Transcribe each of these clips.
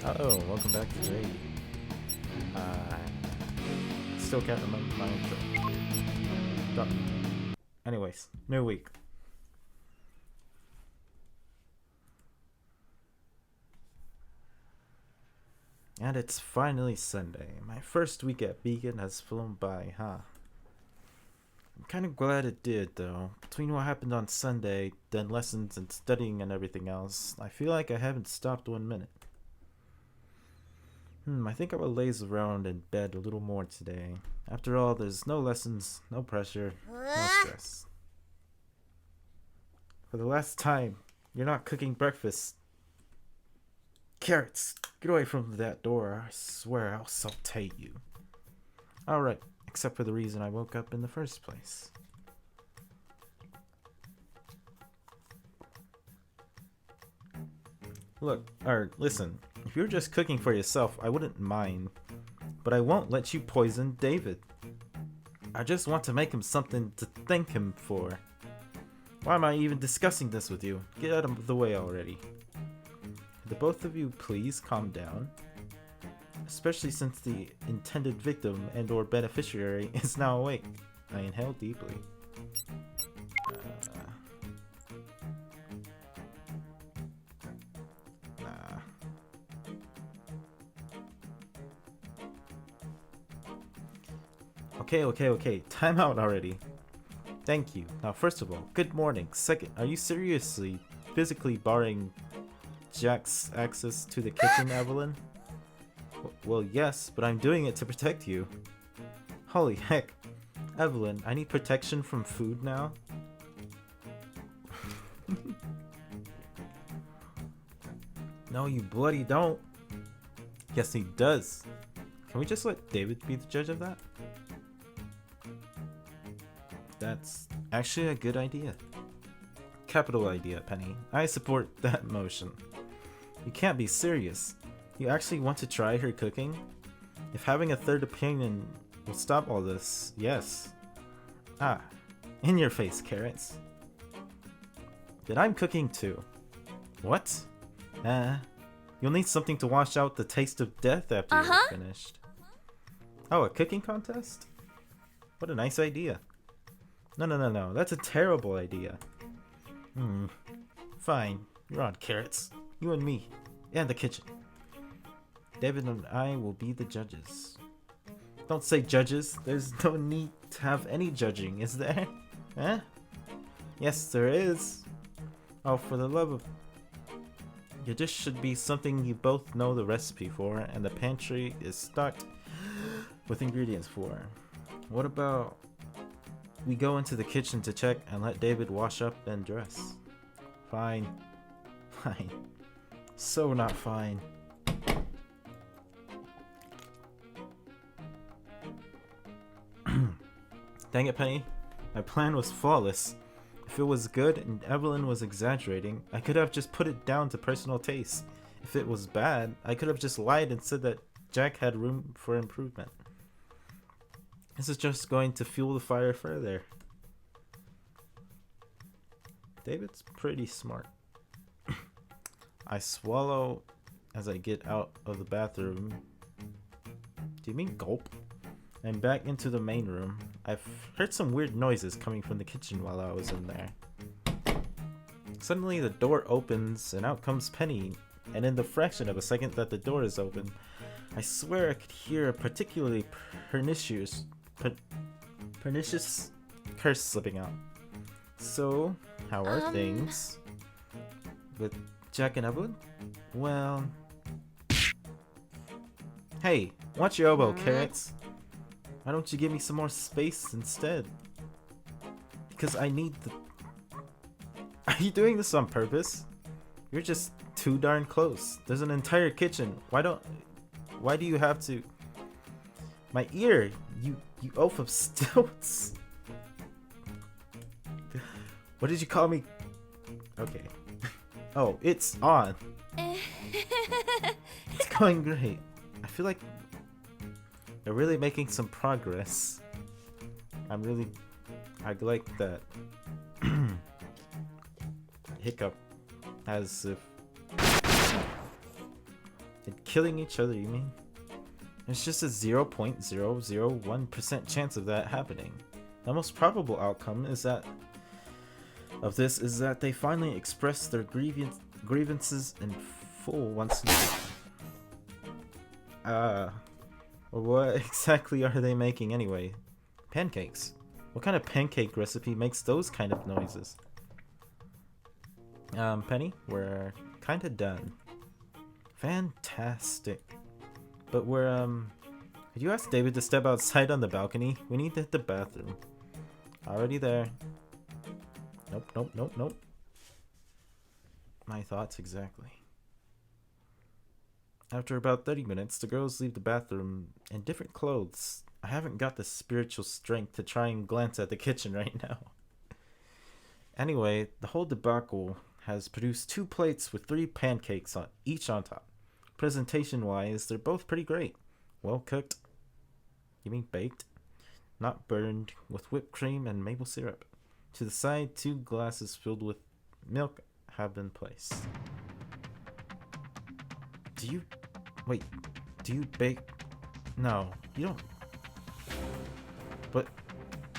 Oh, welcome back to J. Still can't remember my intro. Anyways, new week. And it's finally Sunday. My first week at Beacon has flown by, huh? I'm kind of glad it did, though. Between what happened on Sunday, then lessons and studying and everything else, I feel like I haven't stopped 1 minute. I think I will laze around in bed a little more today. After all, there's no lessons, no pressure, no stress. For the last time, you're not cooking breakfast. Carrots, get away from that door. I swear I'll sauté you. Alright, except for the reason I woke up in the first place. Listen, if you're just cooking for yourself, I wouldn't mind. But I won't let you poison David. I just want to make him something to thank him for. Why am I even discussing this with you? Get out of the way already. Could the both of you please calm down? Especially since the intended victim and or beneficiary is now awake. I inhale deeply. Okay. Time out already. Thank you. Now, first of all, good morning. Second, are you seriously physically barring Jack's access to the kitchen, Evelyn? Well, yes, but I'm doing it to protect you. Holy heck. Evelyn, I need protection from food now? No, you bloody don't. Yes, he does. Can we just let David be the judge of that? That's actually a good idea. Capital idea, Penny. I support that motion. You can't be serious. You actually want to try her cooking? If having a third opinion will stop all this, yes. In your face, Carrots. Then I'm cooking too. What? You'll need something to wash out the taste of death after you're finished. Oh, a cooking contest? What a nice idea. No, that's a terrible idea. Fine, you're on, Carrots. You and me, and the kitchen. David and I will be the judges. Don't say judges, there's no need to have any judging, is there? Eh? Yes, there is. Oh, for the love of... Your dish should be something you both know the recipe for, and the pantry is stocked with ingredients for. What about... we go into the kitchen to check and let David wash up and dress? Fine. So not fine. Dang it, Penny. My plan was flawless. If it was good and Evelyn was exaggerating, I could have just put it down to personal taste. If it was bad, I could have just lied and said that Jack had room for improvement. This is just going to fuel the fire further. David's pretty smart. I swallow as I get out of the bathroom. Do you mean gulp? And back into the main room. I've heard some weird noises coming from the kitchen while I was in there. Suddenly the door opens and out comes Penny. And in the fraction of a second that the door is open, I swear I could hear a particularly pernicious curse slipping out. So, how are things? With Jack and Evelyn? Well... Hey, watch your elbow, Carrots. Why don't you give me some more space instead? Because I need the... Are you doing this on purpose? You're just too darn close. There's an entire kitchen. Why do you have to... My ear! You oaf of stilts! What did you call me? Okay. Oh, it's on. It's going great. I feel like they're really making some progress. I like that hiccup as if And killing each other, you mean? There's just a 0.001% chance of that happening. The most probable outcome is that they finally express their grievances in full once more. What exactly are they making anyway? Pancakes. What kind of pancake recipe makes those kind of noises? Penny, we're kinda done. Fantastic. But could you ask David to step outside on the balcony? We need to hit the bathroom. Already there. Nope. My thoughts exactly. After about 30 minutes, the girls leave the bathroom in different clothes. I haven't got the spiritual strength to try and glance at the kitchen right now. Anyway, the whole debacle has produced 2 plates with 3 pancakes each on top. Presentation-wise, they're both pretty great. Well cooked. You mean baked? Not burned, with whipped cream and maple syrup. To the side, 2 glasses filled with milk have been placed. Do you bake? No, you don't. But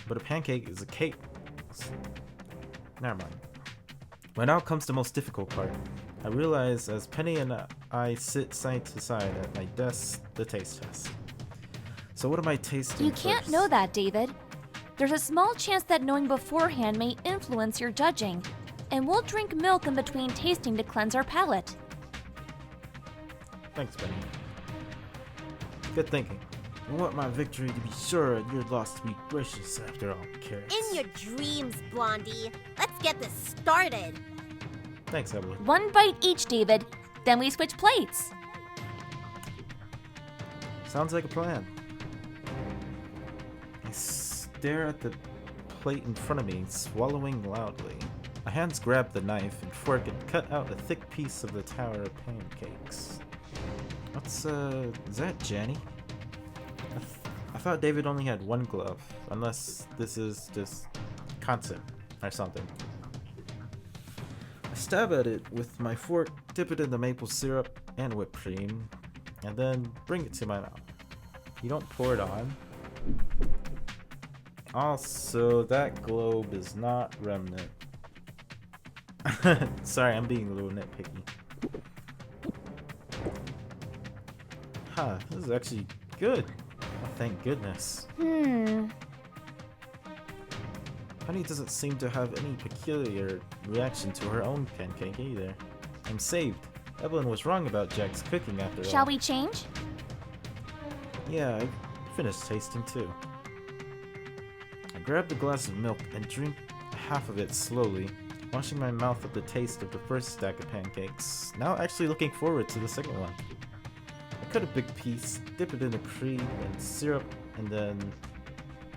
a pancake is a cake. Never mind. But now comes the most difficult part. I realize as Penny and I sit side to side at my desk, the taste test. So what am I tasting You can't first? know that, David. There's a small chance that knowing beforehand may influence your judging. And we'll drink milk in between tasting to cleanse our palate. Thanks, Penny. Good thinking. I want my victory to be sure and your loss to be gracious after all, carrots. In your dreams, Blondie. Let's get this started. Thanks, Evelyn. 1 bite each, David. Then we switch plates. Sounds like a plan. I stare at the plate in front of me, swallowing loudly. My hands grab the knife and fork and cut out a thick piece of the tower of pancakes. What's, is that Janny? I thought David only had 1 glove, unless this is just concept or something. I stab at it with my fork, dip it in the maple syrup and whipped cream, and then bring it to my mouth. You don't pour it on. Also, that globe is not remnant. Sorry, I'm being a little nitpicky. Huh, this is actually good. Oh, thank goodness. Honey doesn't seem to have any peculiar reaction to her own pancake either. I'm saved. Evelyn was wrong about Jack's cooking after all. Shall we change? Yeah, I finished tasting too. I grab the glass of milk and drink half of it slowly, washing my mouth with the taste of the first stack of pancakes, now actually looking forward to the second one. I cut a big piece, dip it in the cream and syrup, and then...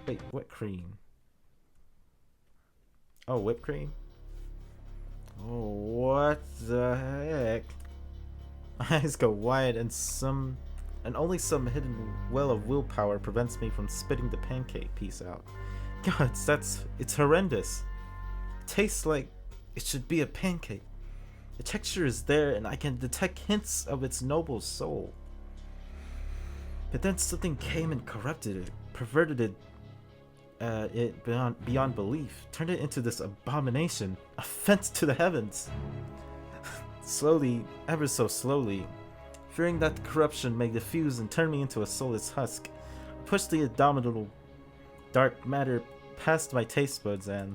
Wait, what cream? Oh, whipped cream? Oh, what the heck? My eyes go wide and only some hidden well of willpower prevents me from spitting the pancake piece out. God, it's horrendous. It tastes like it should be a pancake. The texture is there and I can detect hints of its noble soul. But then something came and corrupted it, perverted it beyond belief, turned it into this abomination, offense to the heavens. Slowly, ever so slowly, fearing that the corruption may diffuse and turn me into a soulless husk, I pushed the abominable dark matter past my taste buds and...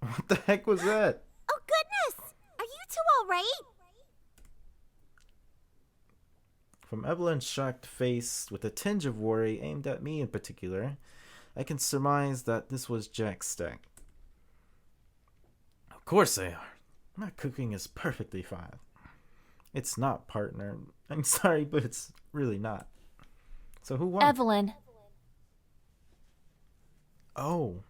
What the heck was that? Oh, goodness! Are you two alright? From Evelyn's shocked face, with a tinge of worry aimed at me in particular, I can surmise that this was Jack's stack. Of course they are. My cooking is perfectly fine. It's not, partner. I'm sorry, but it's really not. So who won? Evelyn. Oh.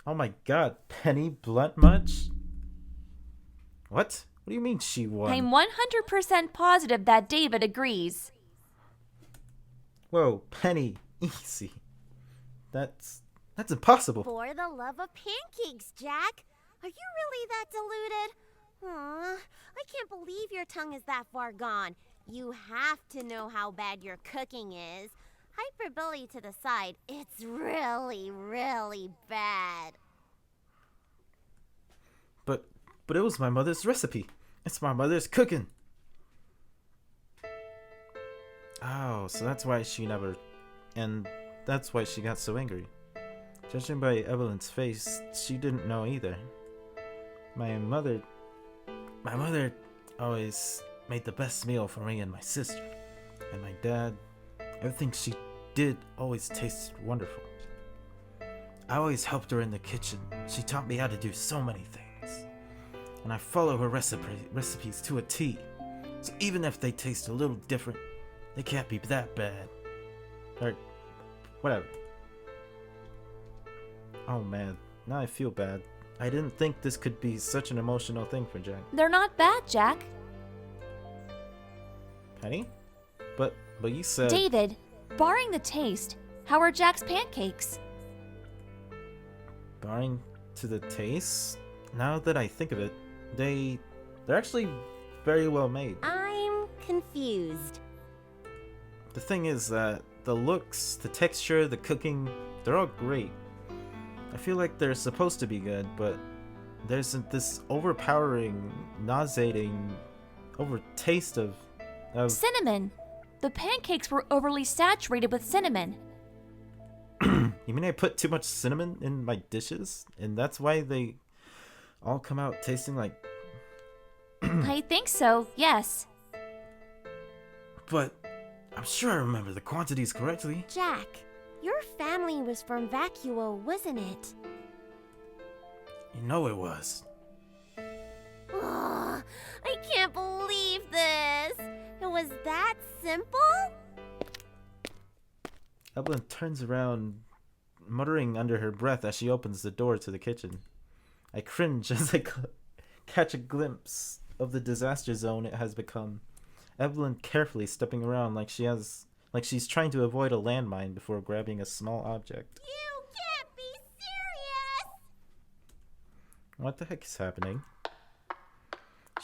Oh my god, Penny Blunt much? What? What do you mean she won? I'm 100% positive that David agrees. Whoa, Penny, easy. That's That's impossible. For the love of pancakes, Jack. Are you really that deluded? Aw, I can't believe your tongue is that far gone. You have to know how bad your cooking is. Hyperbole to the side, it's really, really bad. But it was my mother's recipe. It's my mother's cooking. Oh, so that's why she never... And that's why she got so angry. Judging by Evelyn's face, she didn't know either. My mother always made the best meal for me and my sister. And my dad, everything she did always tasted wonderful. I always helped her in the kitchen. She taught me how to do so many things. And I follow her recipes to a T. So even if they taste a little different, they can't be that bad. Or whatever. Oh man, now I feel bad. I didn't think this could be such an emotional thing for Jack. They're not bad, Jack. Penny? But you said... David, barring the taste, how are Jack's pancakes? Barring to the taste, now that I think of it, they're actually very well made. I'm confused. The thing is that the looks, the texture, the cooking, they're all great. I feel like they're supposed to be good, but there's this overpowering, nauseating, taste of... Cinnamon! The pancakes were overly saturated with cinnamon. You mean I put too much cinnamon in my dishes? And that's why they all come out tasting like... I think so, yes. But I'm sure I remember the quantities correctly. Jack, your family was from Vacuo, wasn't it? You know it was. Ugh, I can't believe this. It was that simple? Evelyn turns around, muttering under her breath as she opens the door to the kitchen. I cringe as I catch a glimpse of the disaster zone it has become. Evelyn carefully stepping around like she's trying to avoid a landmine before grabbing a small object. You can't be serious! What the heck is happening?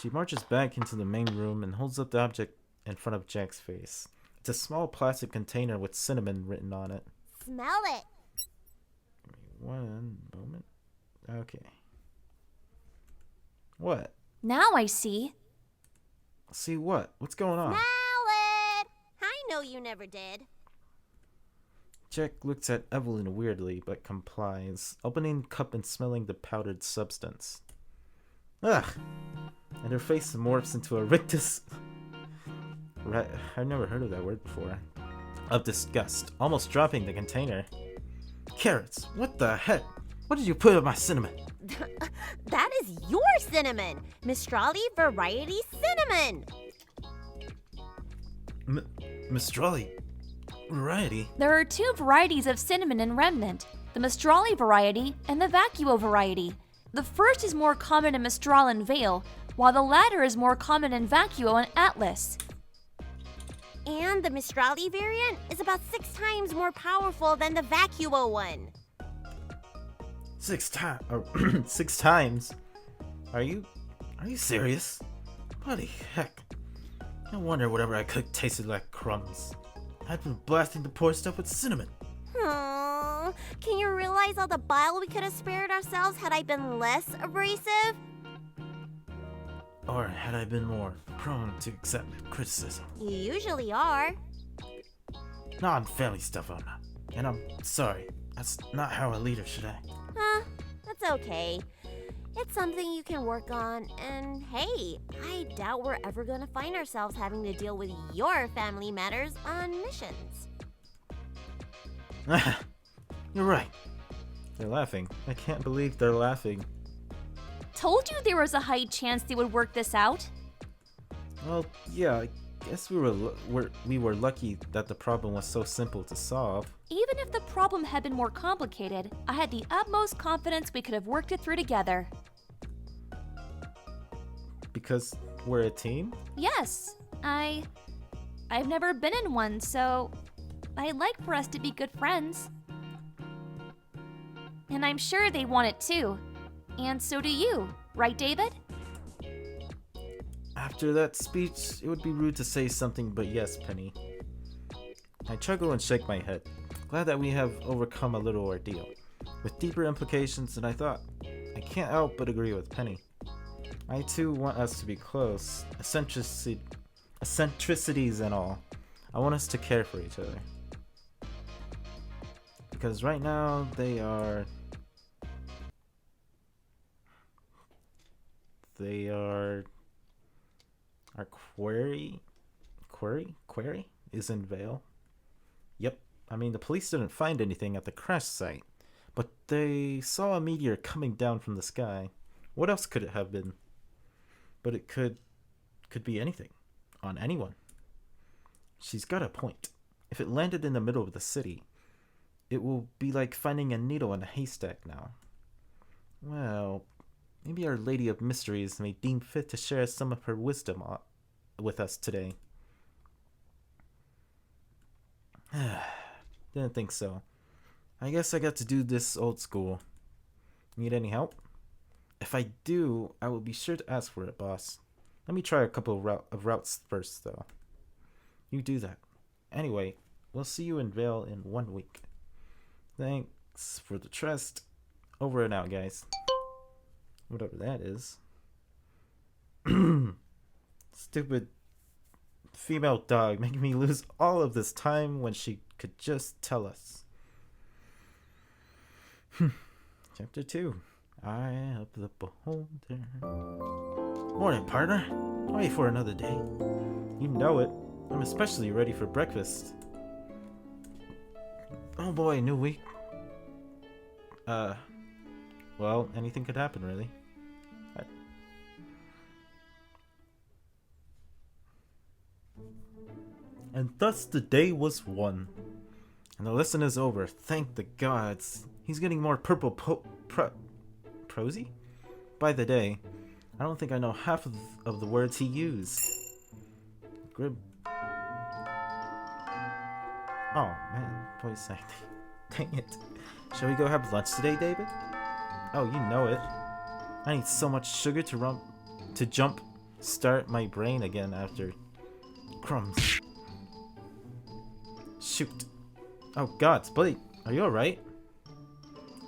She marches back into the main room and holds up the object in front of Jack's face. It's a small plastic container with cinnamon written on it. Smell it. Give me one moment. Okay. What? Now I see. See what? What's going on? Smell it! I know you never did. Jack looks at Evelyn weirdly, but complies, opening the cup and smelling the powdered substance. Ugh! And her face morphs into a rictus... Right, I've never heard of that word before. Of disgust, almost dropping the container. Carrots, what the heck? What did you put in my cinnamon? That is your cinnamon! Mistrali variety cinnamon! Mistrali variety? There are two varieties of cinnamon in Remnant, the Mistrali variety and the Vacuo variety. The first is more common in Mistral and Vale, while the latter is more common in Vacuo and Atlas. And the Mistrali variant is about 6 times more powerful than the Vacuo one. 6 times? Are you serious? Bloody heck. No wonder whatever I cooked tasted like crumbs. I've been blasting the poor stuff with cinnamon. Aww, can you realize all the bile we could have spared ourselves had I been less abrasive? Or had I been more prone to accept criticism? You usually are. Not on family stuff, I'm not. And I'm sorry. That's not how a leader should act. That's okay. It's something you can work on, and hey, I doubt we're ever gonna find ourselves having to deal with your family matters on missions. You're right. They're laughing. I can't believe they're laughing. Told you there was a high chance they would work this out. Well, yeah, I guess we were lucky that the problem was so simple to solve. Even if the problem had been more complicated, I had the utmost confidence we could have worked it through together. Because we're a team? Yes, I've never been in one, so I'd like for us to be good friends. and I'm sure they want it too. And so do you, right, David? After that speech, it would be rude to say something but yes, Penny. I chuckle and shake my head, glad that we have overcome a little ordeal, with deeper implications than I thought. I can't help but agree with Penny. I too want us to be close, eccentricities and all. I want us to care for each other. Because right now, they are our query is in Vale. Yep, I mean the police didn't find anything at the crash site, but they saw a meteor coming down from the sky. What else could it have been? But it could be anything, on anyone. She's got a point. If it landed in the middle of the city, it will be like finding a needle in a haystack now. Well, maybe Our Lady of Mysteries may deem fit to share some of her wisdom with us today. Didn't think so. I guess I got to do this old school. Need any help? If I do, I will be sure to ask for it, boss. Let me try a couple of routes first, though. You do that. Anyway, we'll see you in Vale in 1 week. Thanks for the trust. Over and out, guys. Whatever that is. Stupid female dog making me lose all of this time when she could just tell us. Chapter 2. Eye of the Beholder. Morning, partner. Ready for another day? You know it. I'm especially ready for breakfast. Oh boy, new week. Well, anything could happen, really. And thus the day was won. And the lesson is over. Thank the gods. He's getting more purple prosy by the day. I don't think I know half of the words he used. Grib. Oh man, voice acting. Dang it. Shall we go have lunch today, David? Oh, you know it. I need so much sugar to jump start my brain again after crumbs. Shoot. Oh god, Blake, are you alright?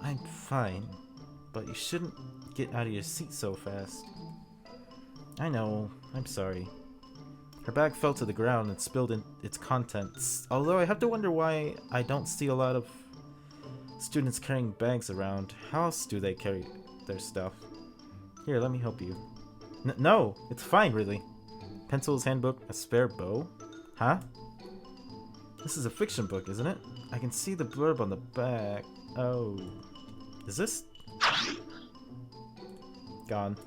I'm fine, but you shouldn't get out of your seat so fast. I know, I'm sorry. Her bag fell to the ground and spilled in its contents, although I have to wonder why I don't see a lot of students carrying bags around. How else do they carry their stuff? Here, let me help you. No, it's fine, really. Pencils, handbook, a spare bow? Huh? This is a fiction book, isn't it? I can see the blurb on the back. Oh. Is this? Gone.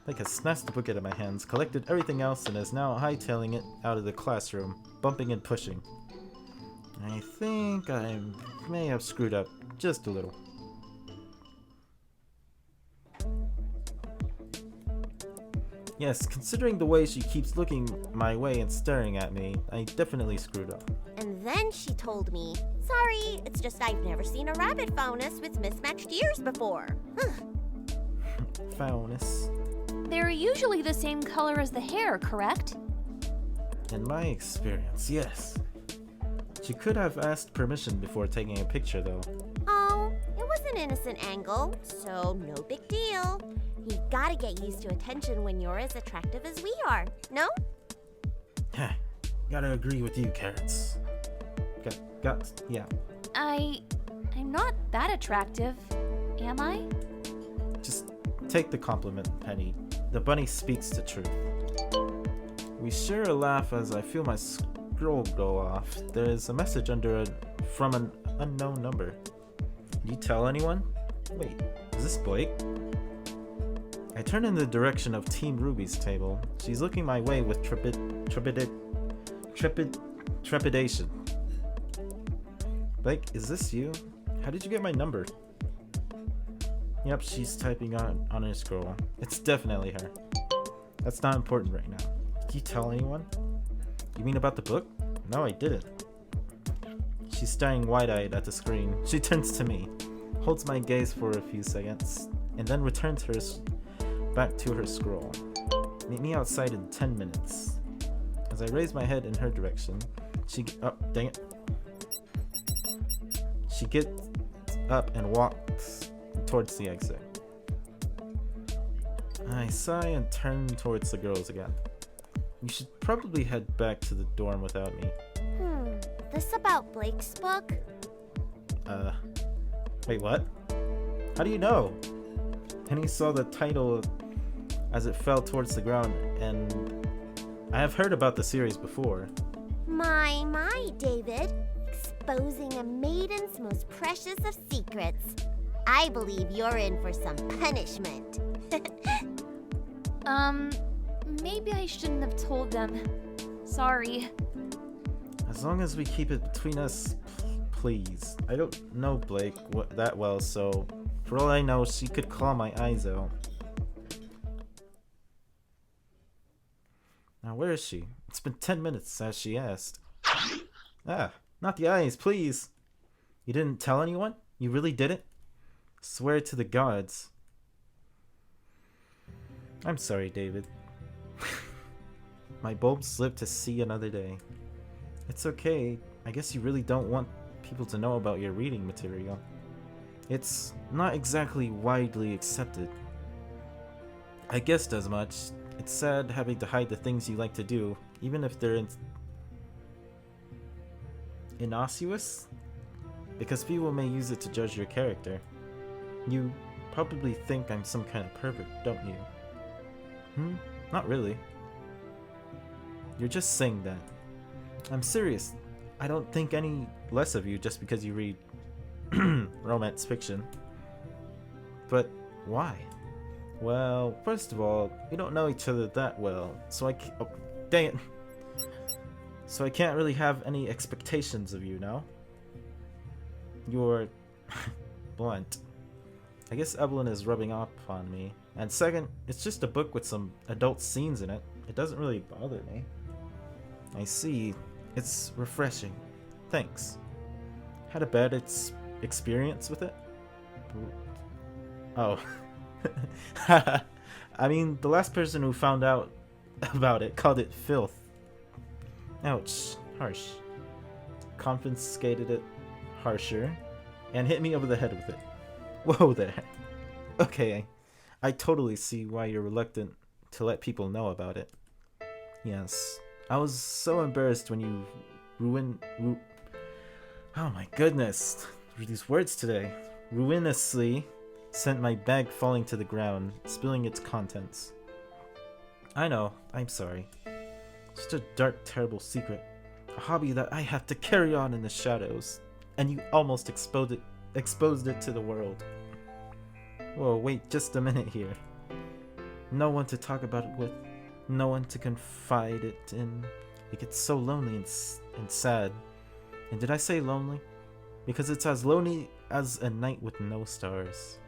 Like has snatched the book out of my hands, collected everything else, and is now hightailing it out of the classroom, bumping and pushing. I think I may have screwed up just a little. Yes, considering the way she keeps looking my way and staring at me, I definitely screwed up. And then she told me, sorry, it's just I've never seen a rabbit faunus with mismatched ears before. Faunus. They're usually the same color as the hair, correct? In my experience, yes. She could have asked permission before taking a picture, though. Oh, it was an innocent angle, so no big deal. You gotta get used to attention when you're as attractive as we are, no? Gotta agree with you, Carrots. Yeah. I'm not that attractive, am I? Just take the compliment, Penny. The bunny speaks the truth. We share a laugh as I feel my scroll go off. There is a message from an unknown number. Did you tell anyone? Wait, is this Blake? I turn in the direction of Team Ruby's table. She's looking my way with trepidation. Blake, is this you? How did you get my number? Yep, she's typing on her scroll. It's definitely her. That's not important right now. Did you tell anyone? You mean about the book? No, I didn't. She's staring wide-eyed at the screen. She turns to me. holds my gaze for a few seconds, and then returns back to her scroll. Meet me outside in 10 minutes. As I raise my head in her direction, oh, dang it. She gets up and walks towards the exit. I sigh and turn towards the girls again. You should probably head back to the dorm without me. This about Blake's book? Wait, what? How do you know? Penny saw the title as it fell towards the ground, and I have heard about the series before. My, David. Exposing a maiden's most precious of secrets. I believe you're in for some punishment. Maybe I shouldn't have told them. Sorry. As long as we keep it between us, please. I don't know Blake that well, so for all I know, she could claw my eyes out. Now where is she? It's been 10 minutes as she asked. Ah, not the eyes, please. You didn't tell anyone? You really didn't? Swear to the gods. I'm sorry, David. My bulbs live to see another day. It's okay. I guess you really don't want people to know about your reading material. It's not exactly widely accepted. I guessed as much. It's sad having to hide the things you like to do, even if they're innocuous, because people may use it to judge your character. You probably think I'm some kind of pervert, don't you? Not really. You're just saying that. I'm serious. I don't think any less of you just because you read romance fiction. But why? Well, first of all, we don't know each other that well, so dang it. So I can't really have any expectations of you now. You're blunt. I guess Evelyn is rubbing off on me. And second, it's just a book with some adult scenes in it. It doesn't really bother me. I see. It's refreshing. Thanks. Had a bad experience with it? Oh. I mean, the last person who found out about it called it filth. Ouch. Harsh. Confiscated it harsher and hit me over the head with it. Whoa there. Okay, I totally see why you're reluctant to let people know about it. Yes, I was so embarrassed when you oh my goodness, these words today. Ruinously sent my bag falling to the ground, spilling its contents. I know, I'm sorry. Such a dark, terrible secret. A hobby that I have to carry on in the shadows. And you almost exposed it to the world. Whoa, wait just a minute here. No one to talk about it with. No one to confide it in. It gets so lonely and sad. And did I say lonely? Because it's as lonely as a night with no stars.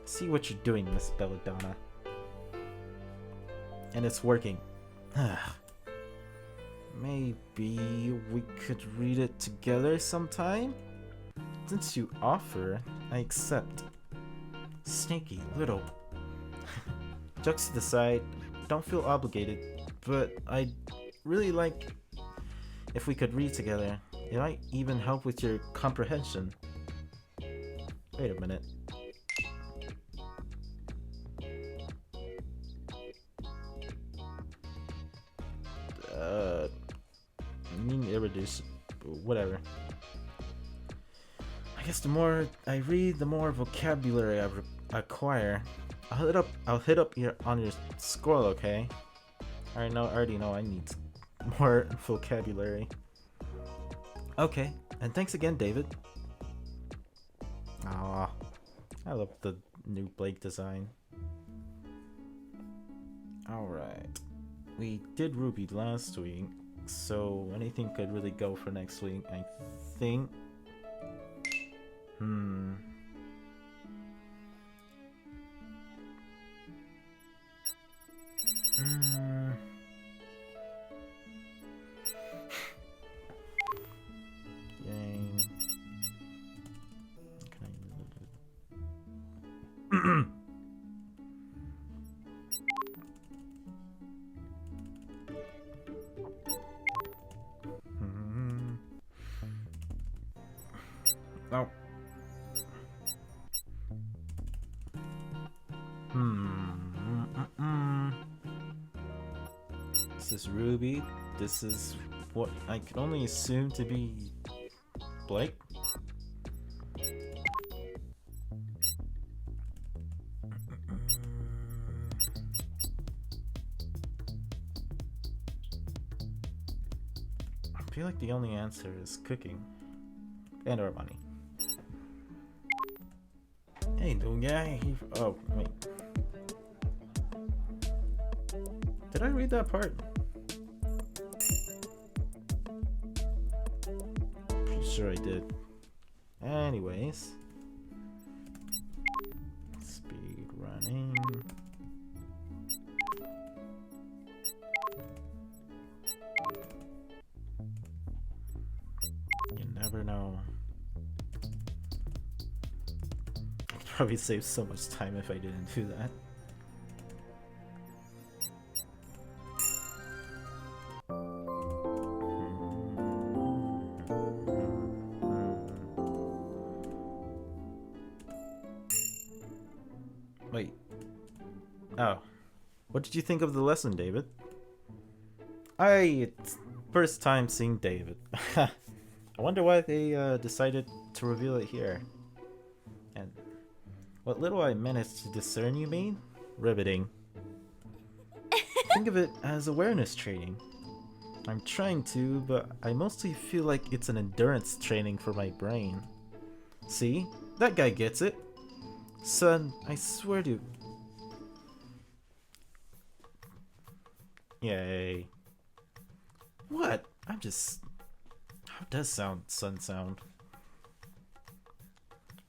See what you're doing, Miss Belladonna. And it's working. Maybe we could read it together sometime? Since you offer, I accept. Sneaky little. Jokes to the side, don't feel obligated, but I'd really like if we could read together. It might even help with your comprehension. Wait a minute. I mean irreducible, whatever. I guess the more I read, the more vocabulary I acquire. I'll hit up on your scroll, okay? I already know I need more vocabulary. Okay, and thanks again, David. Aw, I love the new Blake design. Alright, we did Ruby last week, so anything could really go for next week, I think. Game. This is Ruby. This is what I could only assume to be Blake. I feel like the only answer is cooking and or money. Hey, little guy. Oh, wait. Did I read that part? Pretty sure I did. Anyways. Speed running. You never know. I'd probably save so much time if I didn't do that. Wait. Oh. What did you think of the lesson, David? It's first time seeing David. I wonder why they decided to reveal it here. And what little I managed to discern, you mean? Riveting. Think of it as awareness training. I'm trying to, but I mostly feel like it's an endurance training for my brain. See? That guy gets it. Son, I swear to... Yay. What? I'm just... How does son sound?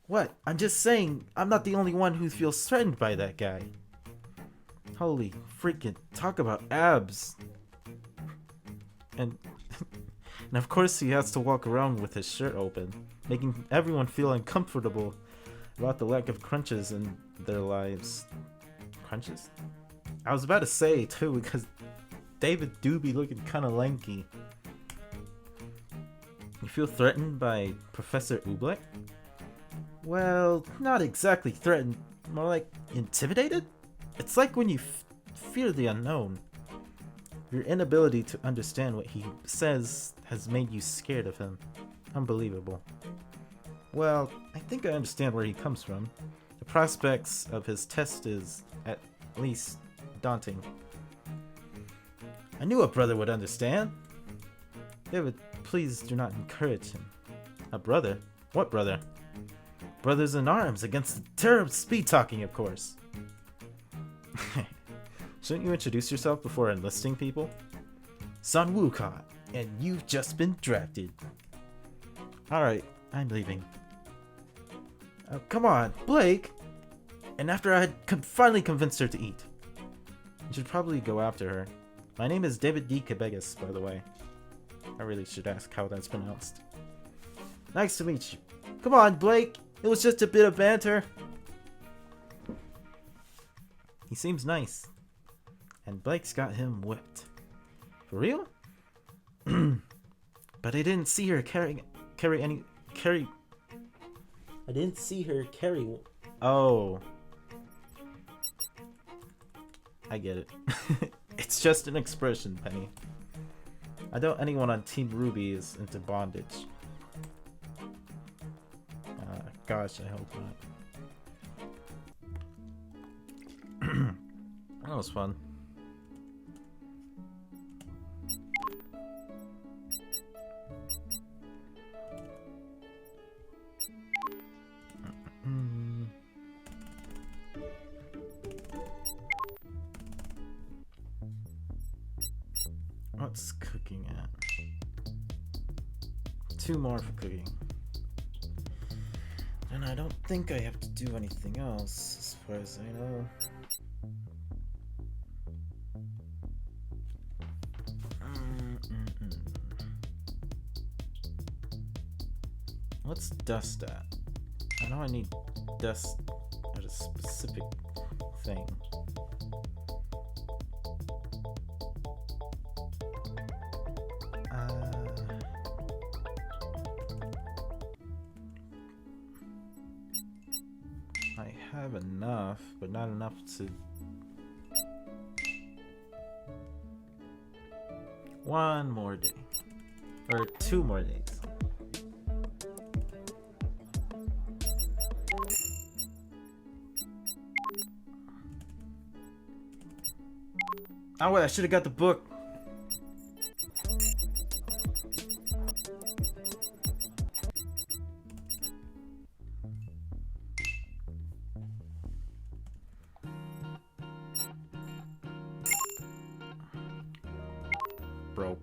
What? I'm just saying, I'm not the only one who feels threatened by that guy. Holy freaking... Talk about abs. And... and of course he has to walk around with his shirt open, making everyone feel uncomfortable about the lack of crunches in their lives. Crunches? I was about to say too, because David do be looking kind of lanky. You feel threatened by Professor Oobleck? Well, not exactly threatened, more like intimidated? It's like when you fear the unknown. Your inability to understand what he says has made you scared of him. Unbelievable. Well, I think I understand where he comes from. The prospects of his test is, at least, daunting. I knew a brother would understand. David, please do not encourage him. A brother? What brother? Brothers in arms against the terror of speed talking, of course. Shouldn't you introduce yourself before enlisting people? Sun Wukong, and you've just been drafted. Alright, I'm leaving. Come on, Blake! And after I had finally convinced her to eat. You should probably go after her. My name is David D. Cabegas, by the way. I really should ask how that's pronounced. Nice to meet you. Come on, Blake! It was just a bit of banter. He seems nice. And Blake's got him whipped. For real? But I didn't see her carry. I didn't see her carry. Oh. I get it. It's just an expression, Penny. I doubt anyone on Team Ruby is into bondage. Gosh, I hope not. That was fun. What's cooking at? 2 more for cooking. And I don't think I have to do anything else, as far as I know. What's dust at? I know I need dust at a specific thing. I have enough, but not enough to... One more day. Or 2 more days. Oh wait, I should have got the book. Bro.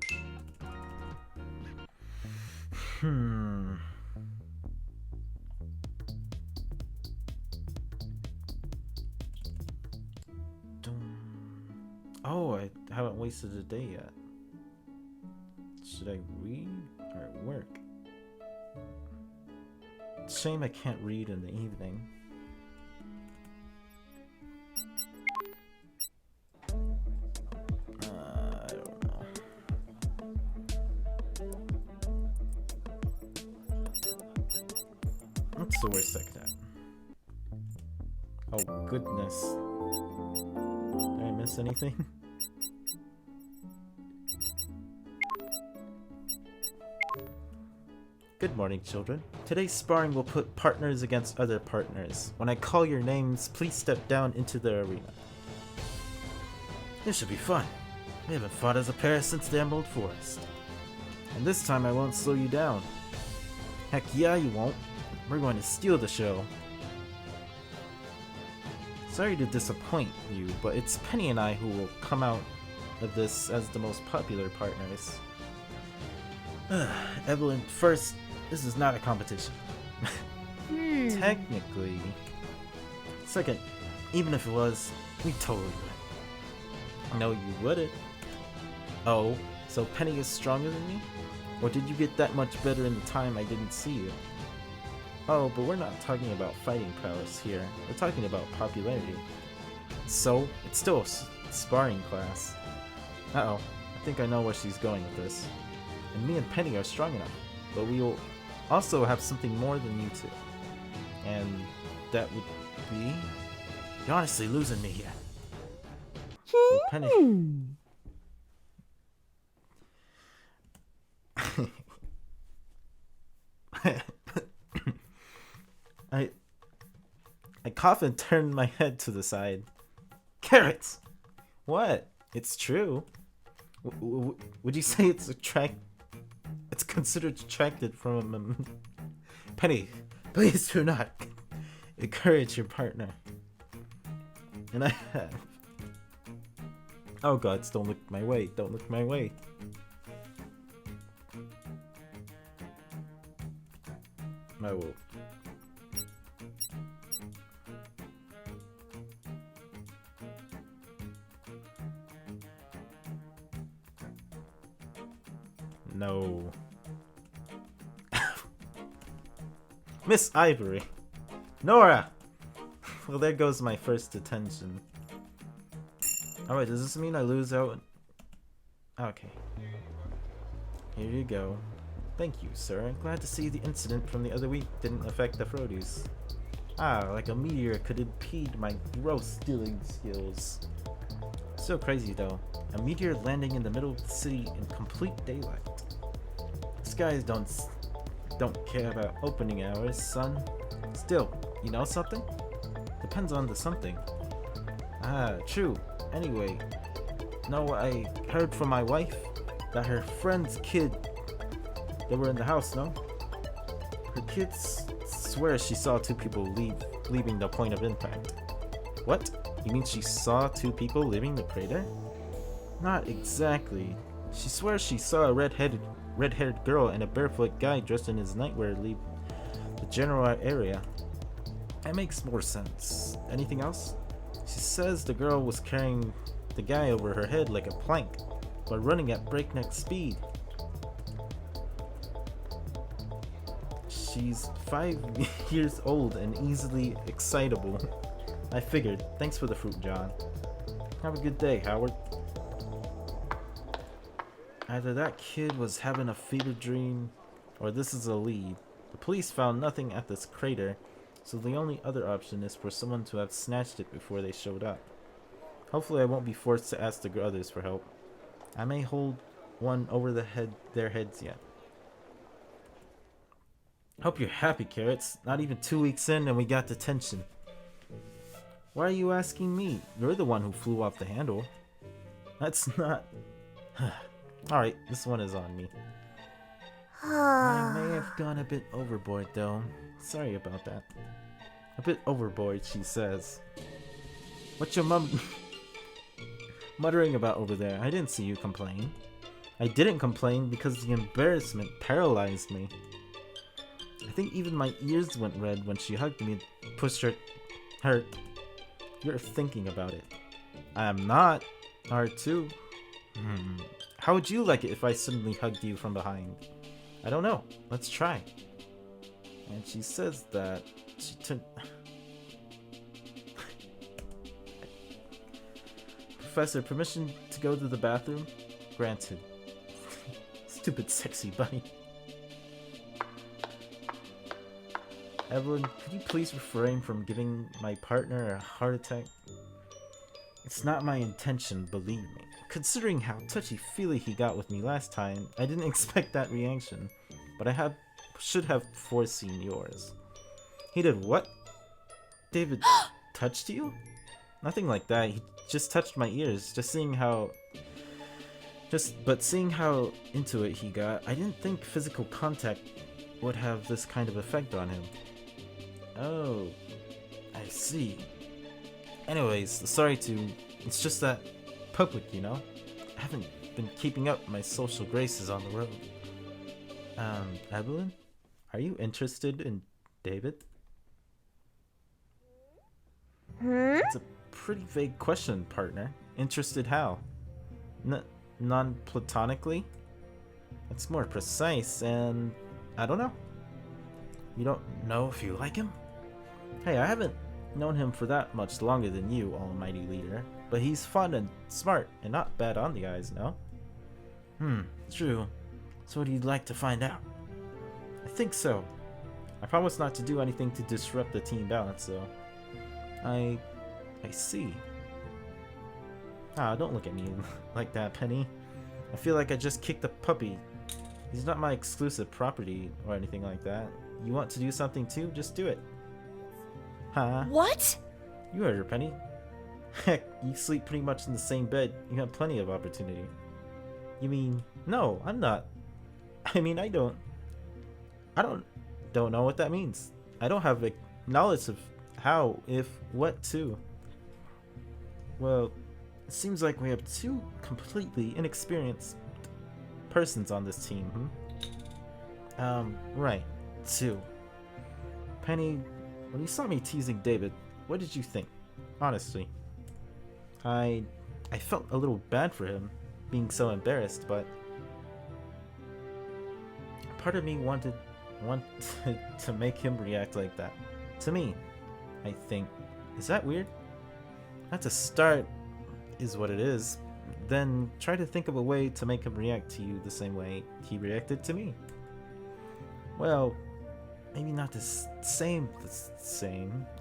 Oh, I haven't wasted a day yet. Should I read or work? Shame I can't read in the evening. I don't know. What's the worst I could have? Oh goodness. Did I miss anything? Good morning, children. Today's sparring will put partners against other partners. When I call your names, please step down into the arena. This should be fun. We haven't fought as a pair since the Emerald Forest. And this time I won't slow you down. Heck yeah, you won't. We're going to steal the show. Sorry to disappoint you, but it's Penny and I who will come out of this as the most popular partners. Evelyn, first, this is not a competition. Technically. Second, even if it was, we totally would. No, you wouldn't. Oh, so Penny is stronger than me? Or did you get that much better in the time I didn't see you? Oh, but we're not talking about fighting prowess here. We're talking about popularity. So, it's still a sparring class. Uh-oh, I think I know where she's going with this. And me and Penny are strong enough, but we will also have something more than you two. And that would be... You're honestly losing me here. Well, Penny... I cough and turn my head to the side. Carrots! What? It's true. Would you say it's considered attracted from Penny, please do not encourage your partner. And I have. Oh gods, don't look my way, don't look my way. I will. No. Miss Ivory. Nora! Well, there goes my first detention. Alright, does this mean I lose out? Okay. Here you go. Thank you, sir. I'm glad to see the incident from the other week didn't affect the produce. Ah, like a meteor could impede my gross stealing skills. So crazy though. A meteor landing in the middle of the city in complete daylight. These guys don't care about opening hours, son. Still, you know something? Depends on the something. Ah, true. Anyway, no, I heard from my wife that her friend's kid, they were in the house, no? Her kids swears she saw 2 people leaving the point of impact. What? You mean she saw 2 people leaving the crater? Not exactly. She swears she saw a red-haired girl and a barefoot guy dressed in his nightwear leave the general area. That makes more sense. Anything else? She says the girl was carrying the guy over her head like a plank, but running at breakneck speed. She's 5 years old and easily excitable. I figured. Thanks for the fruit, John. Have a good day, Howard. Either that kid was having a fever dream, or this is a lead. The police found nothing at this crater, so the only other option is for someone to have snatched it before they showed up. Hopefully I won't be forced to ask the others for help. I may hold one over their heads yet. Hope you're happy, Carrots. Not even 2 weeks in and we got detention. Why are you asking me? You're the one who flew off the handle. That's not... Alright, this one is on me. I may have gone a bit overboard though. Sorry about that. A bit overboard, she says. What your mum muttering about over there? I didn't see you complain. I didn't complain because the embarrassment paralyzed me. I think even my ears went red when she hugged me and pushed her... You're thinking about it. I am not. R2. How would you like it if I suddenly hugged you from behind? I don't know. Let's try. And she says that she took... Professor, permission to go to the bathroom? Granted. Stupid sexy bunny. Evelyn, could you please refrain from giving my partner a heart attack? It's not my intention, believe me. Considering how touchy-feely he got with me last time, I didn't expect that reaction, but I should have foreseen yours. He did what? David touched you? Nothing like that, he just touched my ears, seeing how into it he got, I didn't think physical contact would have this kind of effect on him. Oh, I see. Anyways, it's just that public, you know? I haven't been keeping up my social graces on the road. Evelyn? Are you interested in David? It's a pretty vague question, partner. Interested how? Non-platonically? It's more precise, and I don't know. You don't know if you like him? Hey, I haven't known him for that much longer than you, almighty leader, but he's fun and smart and not bad on the eyes, no? True. So what do you like to find out? I think so. I promise not to do anything to disrupt the team balance, though. I see. Ah, don't look at me like that, Penny. I feel like I just kicked a puppy. He's not my exclusive property or anything like that. You want to do something too? Just do it. Huh? What? You heard her, Penny. Heck, you sleep pretty much in the same bed. You have plenty of opportunity. You mean... No, I'm not. I mean, I don't know what that means. I don't have a knowledge of how, if, what to. Well, it seems like we have two completely inexperienced persons on this team, Right. Two. Penny, when you saw me teasing David, what did you think? Honestly. I felt a little bad for him, being so embarrassed, but part of me wanted to make him react like that. To me, I think. Is that weird? Not to start is what it is. Then try to think of a way to make him react to you the same way he reacted to me. Well, maybe not the same.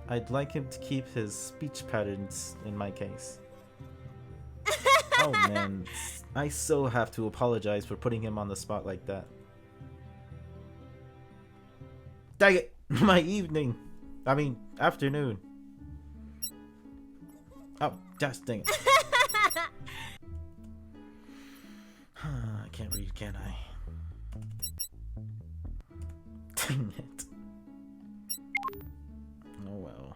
I'd like him to keep his speech patterns in my case. Oh man, I so have to apologize for putting him on the spot like that. Dang it! My afternoon. Oh, just dang it. I can't read, can I? Dang it. Oh well.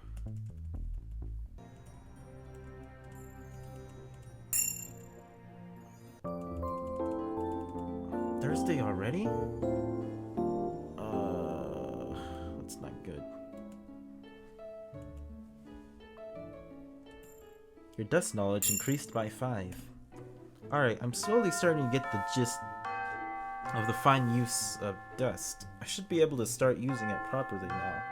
Thursday already? That's not good. Your dust knowledge increased by 5. Alright, I'm slowly starting to get the gist of the fine use of dust. I should be able to start using it properly now.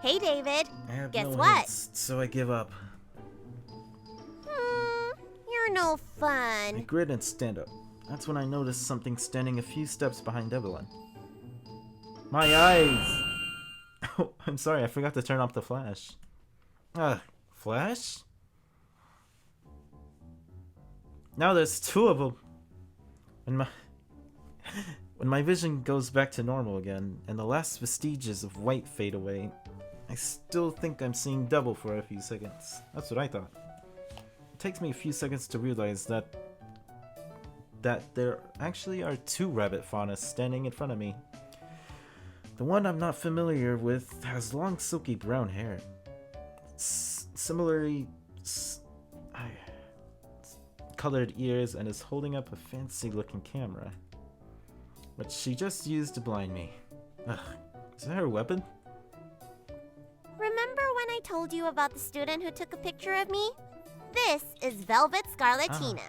Hey, David. I have Guess no what? hints, so I give up. You're no I fun. grin and stand up. That's when I notice something standing a few steps behind Evelyn. My eyes! Oh, I'm sorry, I forgot to turn off the flash. Flash? Now there's two of them. When my when my vision goes back to normal again, and the last vestiges of white fade away, I still think I'm seeing double for a few seconds. That's what I thought. It takes me a few seconds to realize that there actually are two rabbit faunas standing in front of me. The one I'm not familiar with has long silky brown hair. Similarly colored ears and is holding up a fancy looking camera, which she just used to blind me. Ugh, is that her weapon? Remember when I told you about the student who took a picture of me? This is Velvet Scarlatina.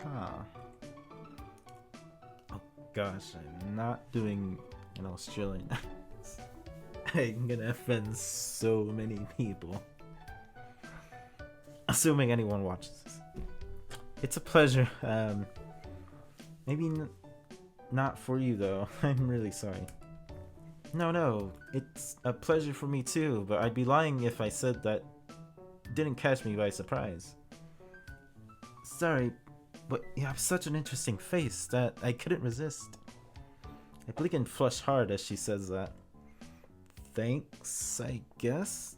Oh gosh, I'm not doing an Australian. I'm gonna offend so many people. Assuming anyone watches this. It's a pleasure. Maybe not for you though. I'm really sorry. No, it's a pleasure for me too, but I'd be lying if I said that didn't catch me by surprise. Sorry, but you have such an interesting face that I couldn't resist. I blink and flush hard as she says that. Thanks, I guess?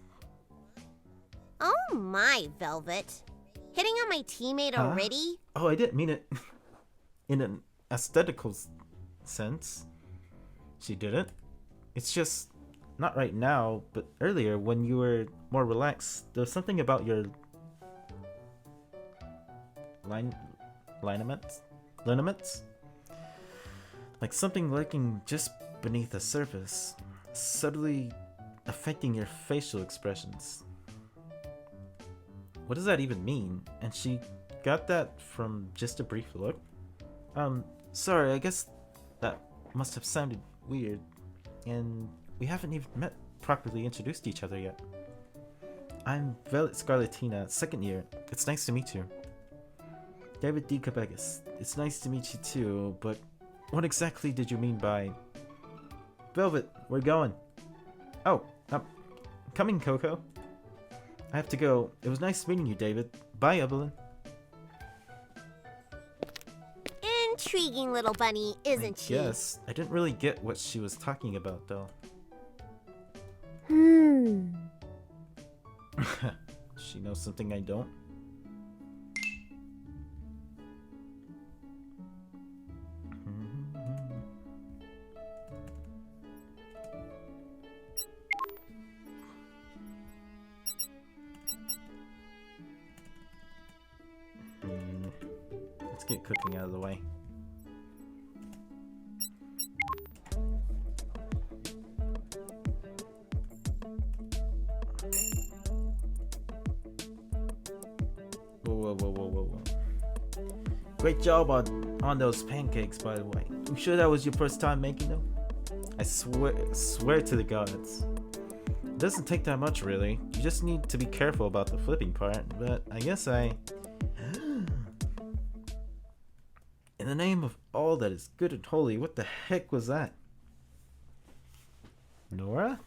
Oh my, Velvet. Hitting on my teammate already? Oh, I didn't mean it in an aesthetical sense. She didn't. It's just not right now, but earlier when you were more relaxed, there was something about your lineaments? Like something lurking just beneath the surface, subtly affecting your facial expressions. What does that even mean? And she got that from just a brief look? Sorry, I guess that must have sounded weird. And we haven't even properly introduced each other yet. I'm Velvet Scarlatina, second year. It's nice to meet you. David D. Cabegas. It's nice to meet you too, but what exactly did you mean by... Velvet, we're going. Oh, coming, Coco. I have to go. It was nice meeting you, David. Bye, Evelyn. Intriguing little bunny, isn't she? Yes, I didn't really get what she was talking about, though. She knows something I don't. Let's get cooking out of the way. Whoa. Great job on those pancakes, by the way. You sure that was your first time making them? I swear to the gods. It doesn't take that much, really. You just need to be careful about the flipping part, but I guess I... In the name of all that is good and holy, what the heck was that? Nora?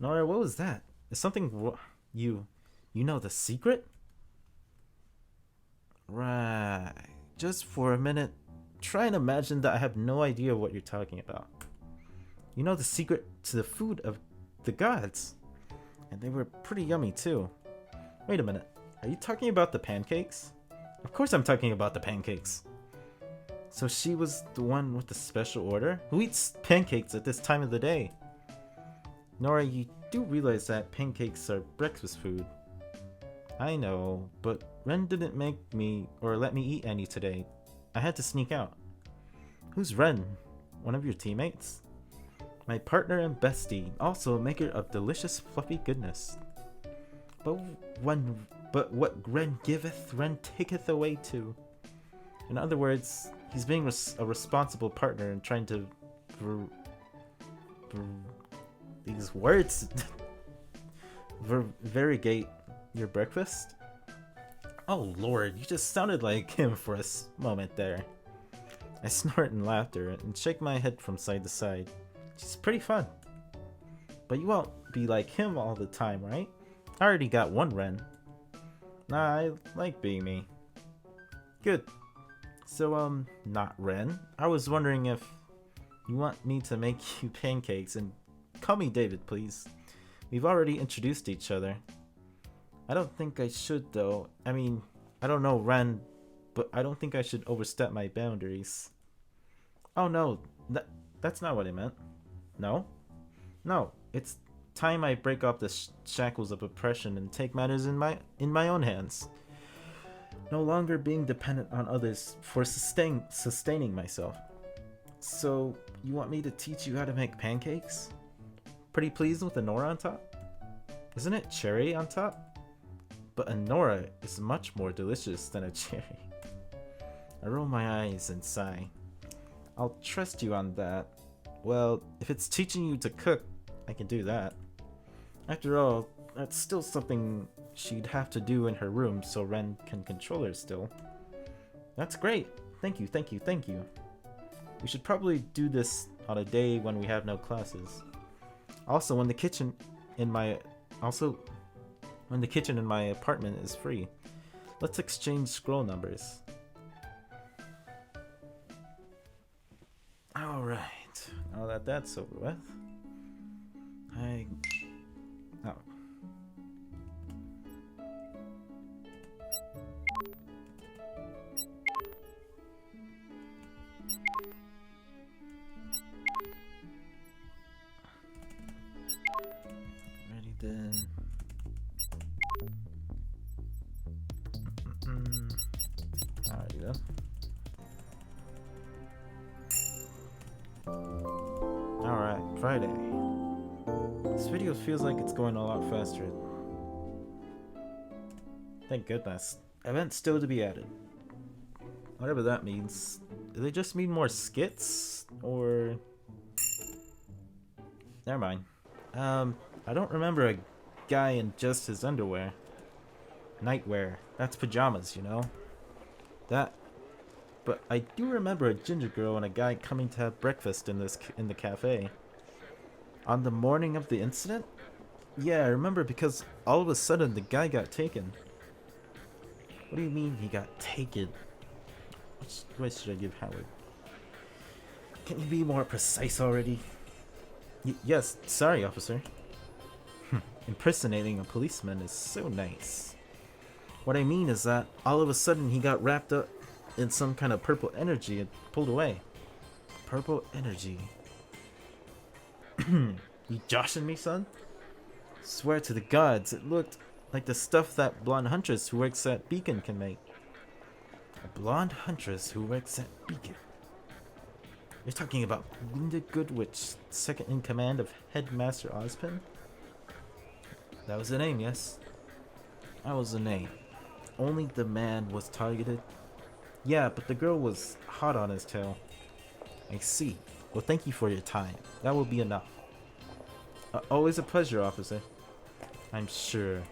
Nora, what was that? Is something you know the secret? Right. Just for a minute, try and imagine that I have no idea what you're talking about. You know the secret to the food of the gods. And they were pretty yummy too. Wait a minute. Are you talking about the pancakes? Of course I'm talking about the pancakes. So she was the one with the special order? Who eats pancakes at this time of the day? Nora, you do realize that pancakes are breakfast food. I know, but Ren didn't make me or let me eat any today. I had to sneak out. Who's Ren? One of your teammates? My partner and bestie, also a maker of delicious fluffy goodness. But what Ren giveth, Ren taketh away too. In other words, he's being a responsible partner and trying to... these words... variegate your breakfast? Oh lord, you just sounded like him for a moment there. I snort in laughter and shake my head from side to side. She's pretty fun. But you won't be like him all the time, right? I already got one Ren. Nah, I like being me. Good. So, not Ren. I was wondering if you want me to make you pancakes, and call me David, please. We've already introduced each other. I don't think I should, though. I mean, I don't know Ren, but I don't think I should overstep my boundaries. Oh no, that's not what I meant. No? No, it's time I break off the shackles of oppression and take matters in my own hands. No longer being dependent on others for sustaining myself. So, you want me to teach you how to make pancakes? Pretty pleased with the Nora on top? Isn't it cherry on top? But a Nora is much more delicious than a cherry. I roll my eyes and sigh. I'll trust you on that. Well, if it's teaching you to cook, I can do that. After all, that's still something she'd have to do in her room so Ren can control her still. That's great. Thank you, thank you, thank you. We should probably do this on a day when we have no classes. Also, when the kitchen in my apartment is free, let's exchange scroll numbers. Alright, now that that's over with, ready then. Alrighty then. Alright, Friday. This video feels like it's going a lot faster. Thank goodness. Events still to be added. Whatever that means. Do they just mean more skits? Or... Never mind. I don't remember a guy in just his underwear. Nightwear. That's pajamas, you know? But I do remember a ginger girl and a guy coming to have breakfast in the cafe. On the morning of the incident? Yeah, I remember because all of a sudden the guy got taken. What do you mean he got taken? Which voice should I give Howard? Can you be more precise already? Yes, sorry, officer. Impersonating a policeman is so nice. What I mean is that all of a sudden he got wrapped up in some kind of purple energy and pulled away. Purple energy. You joshing me, son? Swear to the gods, it looked like the stuff that blonde huntress who works at Beacon can make. A blonde huntress who works at Beacon? You're talking about Linda Goodwitch, second in command of Headmaster Ozpin? That was the name, yes? That was the name. Only the man was targeted? Yeah, but the girl was hot on his tail. I see. Well, thank you for your time. That will be enough. Always a pleasure, officer. I'm sure.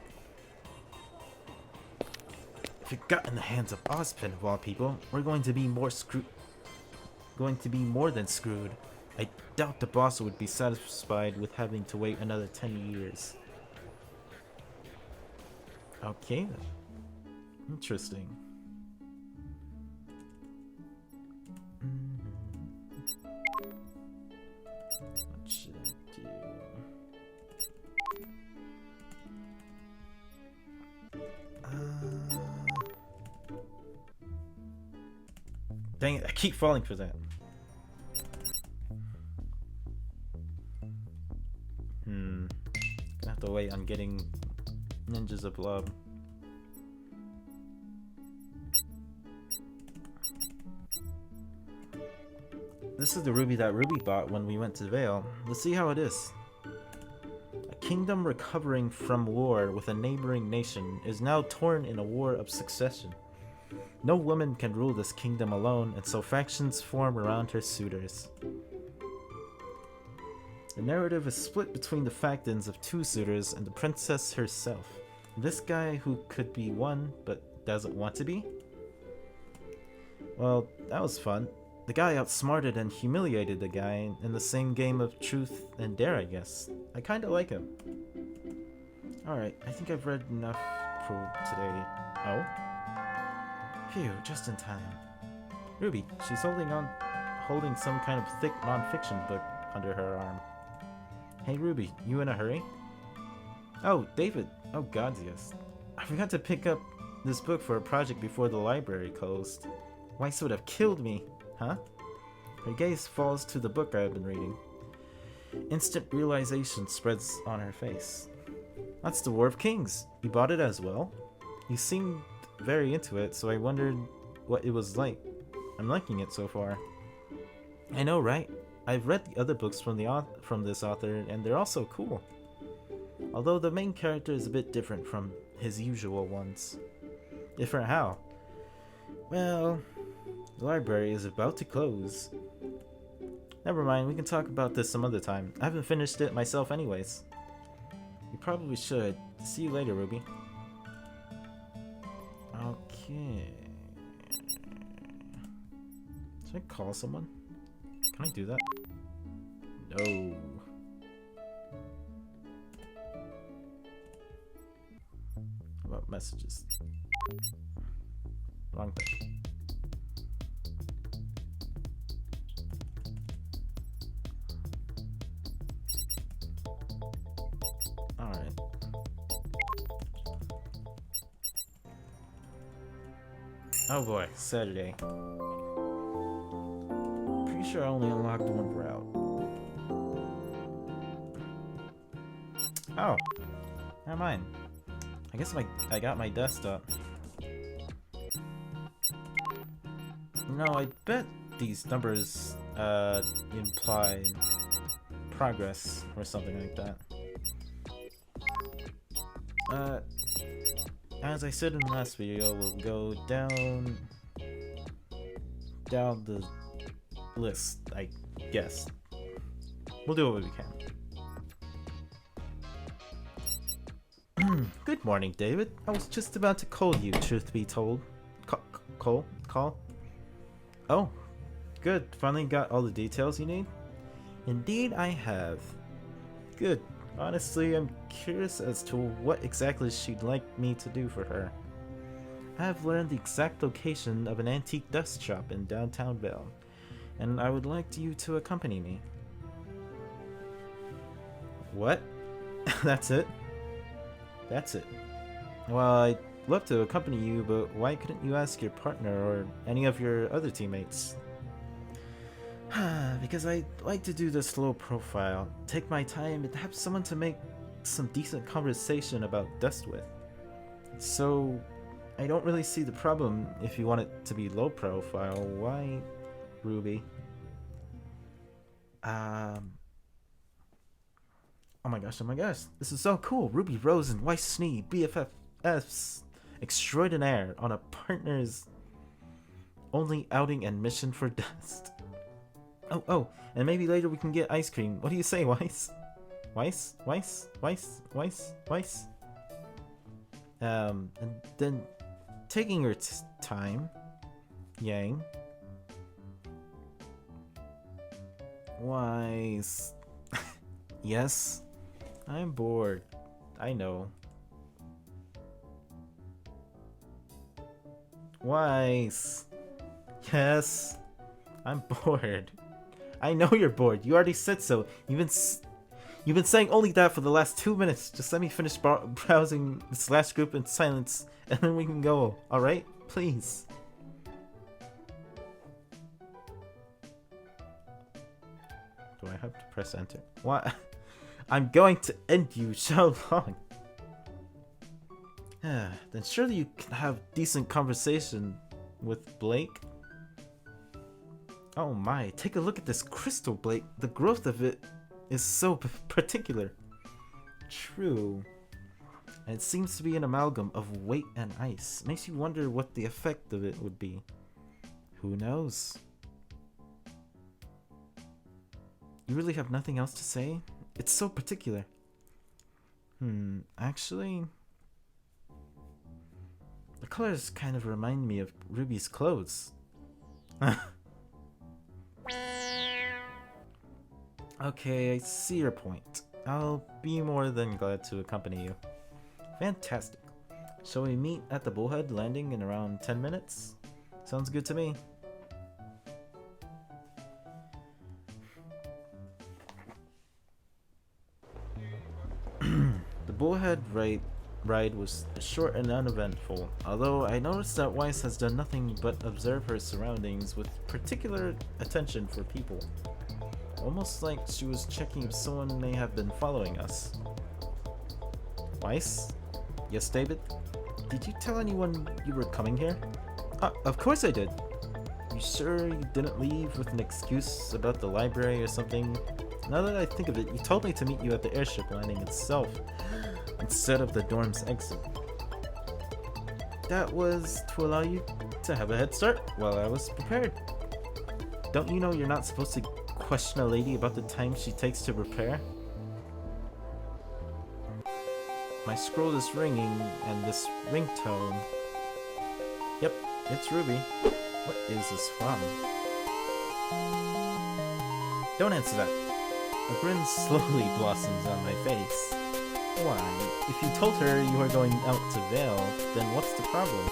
If it got in the hands of Ozpin of all people, we're going to be more than screwed. I doubt the boss would be satisfied with having to wait another 10 years. Okay then. Interesting. What should I do? Dang it, I keep falling for that. Gonna have to wait on getting Ninjas of Love. This is the ruby that Ruby bought when we went to Vale. Let's see how it is. A kingdom recovering from war with a neighboring nation is now torn in a war of succession. No woman can rule this kingdom alone, and so factions form around her suitors. The narrative is split between the factions of two suitors and the princess herself. This guy who could be one, but doesn't want to be? Well, that was fun. The guy outsmarted and humiliated the guy in the same game of truth and dare, I guess. I kinda like him. Alright, I think I've read enough for today. Oh? Phew, just in time. Ruby, she's holding some kind of thick non-fiction book under her arm. Hey Ruby, you in a hurry? Oh, David. Oh god, yes. I forgot to pick up this book for a project before the library closed. Weiss would have killed me, huh? Her gaze falls to the book I've been reading. Instant realization spreads on her face. That's the War of Kings. You bought it as well? You seemed very into it, so I wondered what it was like. I'm liking it so far. I know, right? I've read the other books from this author, and they're also cool. Although the main character is a bit different from his usual ones. Different how? Well, the library is about to close. Never mind, we can talk about this some other time. I haven't finished it myself anyways. You probably should. See you later, Ruby. Okay. Should I call someone? Can I do that? No. How about messages? Wrong thing. Alright. Oh boy, Saturday. Pretty sure I only unlocked one route. Oh, never mind. I guess I got my desktop. No, I bet these numbers imply progress or something like that. As I said in the last video, we'll go down the list, I guess. We'll do what we can. Good morning, David. I was just about to call you, truth be told. Call? Oh, good. Finally got all the details you need? Indeed, I have. Good. Honestly, I'm curious as to what exactly she'd like me to do for her. I have learned the exact location of an antique dust shop in downtown Vale, and I would like you to accompany me. What? That's it? That's it. Well, I'd love to accompany you, but why couldn't you ask your partner or any of your other teammates? Because I like to do this low profile, take my time, and have someone to make some decent conversation about dust with. So, I don't really see the problem if you want it to be low profile. Why, Ruby? Oh my gosh, this is so cool. Ruby Rose and Weiss Snee, BFFs extraordinaire on a partner's only outing and mission for dust. Oh, and maybe later we can get ice cream. What do you say, Weiss? Weiss? And then taking your time, Yang. Weiss. Yes, I'm bored. I know. Weiss. Yes, I'm bored. I know you're bored. You already said so. You've been saying only that for the last 2 minutes. Just let me finish browsing this last group in silence, and then we can go. All right, please. Do I have to press enter? What? I'm going to end you so long. Then surely you can have decent conversation with Blake. Oh my, take a look at this crystal, Blake. The growth of it is so particular. True. And it seems to be an amalgam of weight and ice. Makes you wonder what the effect of it would be. Who knows? You really have nothing else to say? It's so particular. Actually, the colors kind of remind me of Ruby's clothes. Okay, I see your point. I'll be more than glad to accompany you. Fantastic. Shall we meet at the Bullhead Landing in around 10 minutes? Sounds good to me. The ride was short and uneventful, although I noticed that Weiss has done nothing but observe her surroundings with particular attention for people. Almost like she was checking if someone may have been following us. Weiss? Yes, David? Did you tell anyone you were coming here? Of course I did. You sure you didn't leave with an excuse about the library or something? Now that I think of it, you told me to meet you at the airship landing itself, instead of the dorm's exit. That was to allow you to have a head start while I was prepared. Don't you know you're not supposed to question a lady about the time she takes to prepare? My scroll is ringing, and this ringtone... Yep, it's Ruby. What is this from? Don't answer that. A grin slowly blossoms on my face. Why, if you told her you were going out to Vale, then what's the problem?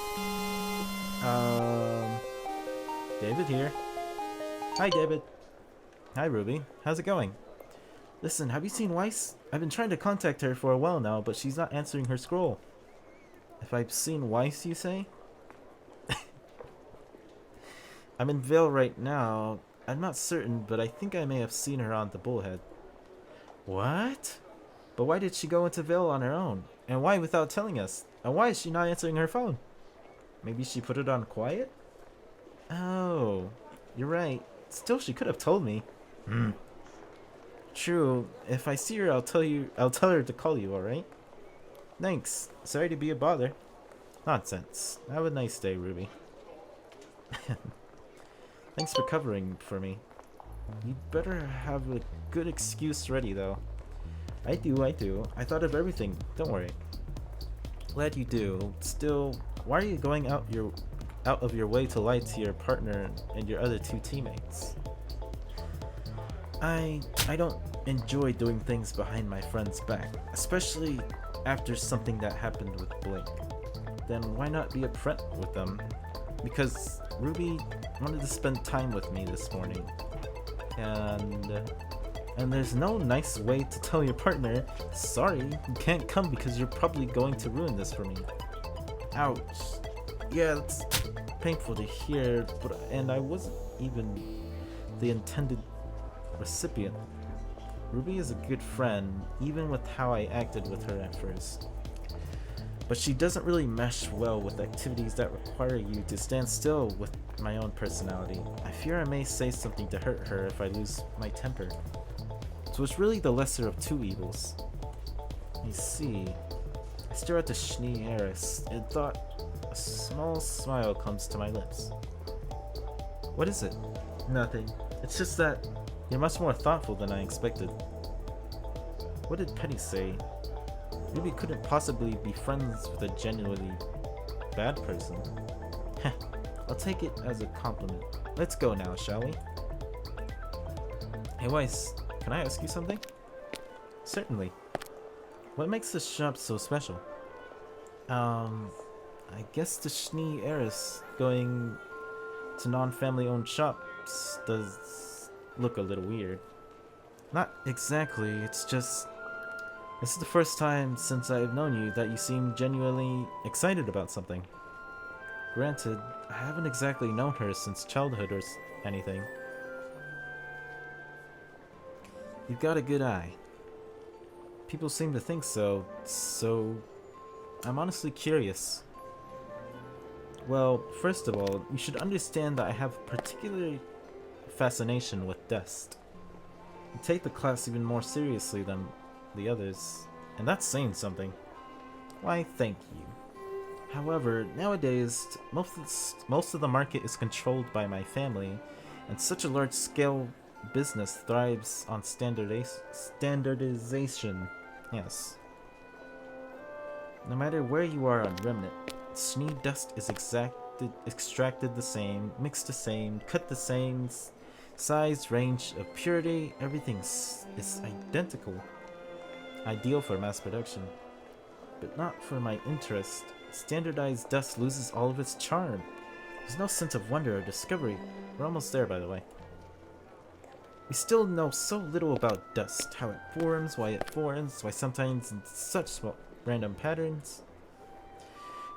David here. Hi, David. Hi, Ruby. How's it going? Listen, have you seen Weiss? I've been trying to contact her for a while now, but she's not answering her scroll. If I've seen Weiss, you say? I'm in Vale right now. I'm not certain, but I think I may have seen her on the Bullhead. What? But why did she go into Vale on her own? And why without telling us? And why is she not answering her phone? Maybe she put it on quiet? Oh, you're right. Still, she could have told me. True. If I see her, I'll tell her to call you, alright? Thanks. Sorry to be a bother. Nonsense. Have a nice day, Ruby. Thanks for covering for me. You'd better have a good excuse ready, though. I do. I thought of everything. Don't worry. Glad you do. Still, why are you going out of your way to lie to your partner and your other two teammates? I don't enjoy doing things behind my friend's back, especially after something that happened with Blake. Then why not be upfront with them? Because Ruby wanted to spend time with me this morning, and there's no nice way to tell your partner, sorry, you can't come because you're probably going to ruin this for me. Ouch. Yeah, it's painful to hear, and I wasn't even the intended recipient. Ruby is a good friend, even with how I acted with her at first. But she doesn't really mesh well with activities that require you to stand still with my own personality. I fear I may say something to hurt her if I lose my temper. So it's really the lesser of two evils. You see, I stare at the Schnee heiress and thought a small smile comes to my lips. What is it? Nothing. It's just that you're much more thoughtful than I expected. What did Penny say? Ruby couldn't possibly be friends with a genuinely bad person. Heh, I'll take it as a compliment. Let's go now, shall we? Hey Weiss, can I ask you something? Certainly. What makes this shop so special? I guess the Schnee heiress going to non-family owned shops does look a little weird. Not exactly, it's just... This is the first time since I've known you that you seem genuinely excited about something. Granted, I haven't exactly known her since childhood or anything. You've got a good eye. People seem to think so, I'm honestly curious. Well, first of all, you should understand that I have particular fascination with dust. I take the class even more seriously than the others, and that's saying something. Why, thank you. However, nowadays, most of the market is controlled by my family, and such a large-scale business thrives on standardization. Yes. No matter where you are on Remnant, Schnee dust is extracted the same, mixed the same, cut the same, size, range of purity, everything is identical. Ideal for mass production, but not for my interest. Standardized dust loses all of its charm. There's no sense of wonder or discovery. We're almost there, by the way. We still know so little about dust, how it forms, why sometimes in such small random patterns.